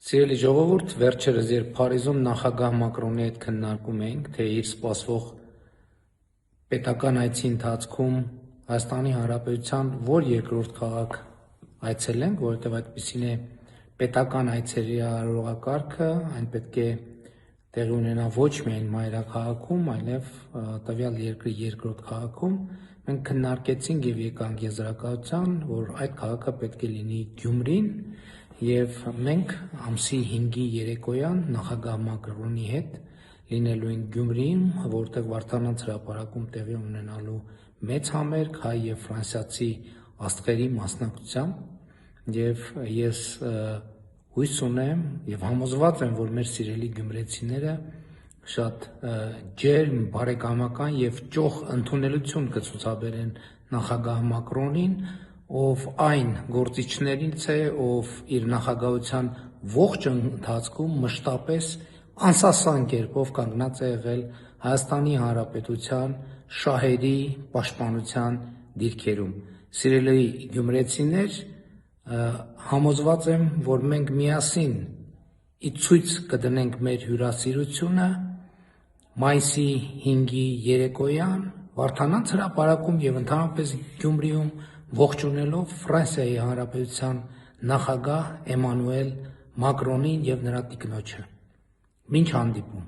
Սիրելի ժողովուրդ, վերջերս երբ Փարիզում նախագահ Մակրոնի հետ քննարկում էինք, թե իր սպասվող պետական այցի ընթացքում Հայաստանի Հանրապետության որ երկրորդ քաղաք այցելենք, որովհետև այդպիսին է պետական այցերի արարողակարգը, այն պետք է տեղի ունենա ոչ միայն մայրաքաղաքում, այլև տվյալ երկրի երկրորդ քաղաքում, մենք քննարկեցինք եւ եկանք եզրակացության, որ այդ քաղաքը պետք է լինի Գյումրին, եւ մենք ամսի 5-ի երեկոյան նախագահ Մակրոնի հետ լինելու ենք Գյումրիում, որտեղ Վարդանանց հրապարակում տեղի ունենալու մեծ համերգ հայ եւ ֆրանսիացի աստղերի մասնակցությամբ, եւ ես հույս ունեմ եւ համոզված եմ, որ մեր սիրելի գյումրեցիները շատ ջերմ, բարեկամական եւ ճոխ ընդունելություն կցուցաբերեն նախագահ Մակրոնին, ով այն գործիչներից է, ով իր նախագահության ողջ ընթացքում մշտապես անսասան կերպով կանգնած է եղել Հայաստանի Հանրապետության շահերի պաշտպանության դիրքերում։ Սիրելի գյումրեցիներ, համոզված եմ, որ մենք միասին ի ցույց կդնենք մեր հյուրասիրությունը մայիսի 5-ի երեկոյան Վարդանանց հրապարակում եւ ընդհանրապես Գյումրիում ողջունելով Ֆրանսիայի Հանրապետության նախագահ Էմանուել Մակրոնին եւ նրա տիկնոջը։ Մինչ հանդիպում։